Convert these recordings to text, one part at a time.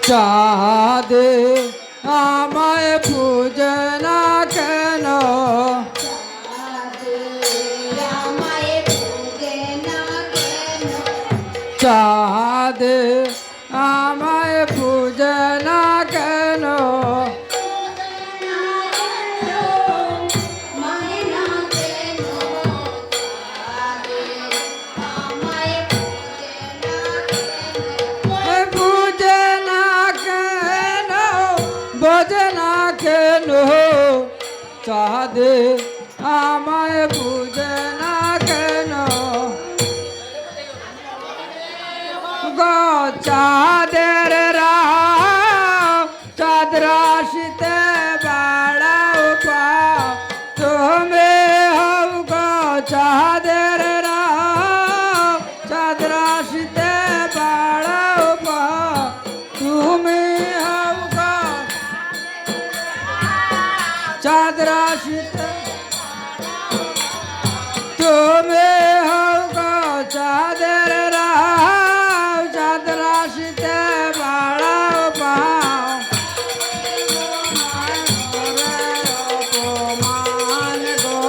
চাঁদে আমায় পূজে না কেন চাঁদে আমায় পূজে না কেন পূজে না কেন বোঝে না কেন চাঁদে আমায় পূজে না কেন গো চাঁদের চাঁদ রাশিতে বাড়াও পাও তুমি হও গো চাঁদের চাঁদ রাশিতে বাড়াও পাও তুমি হও গো চাঁদ রাশিতে তুমি হও গো চাঁদের চাঁদ রাশিতে বাড়াও পাও অপমান গো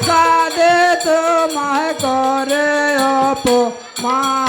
চাঁদে তোমায় করে অপমান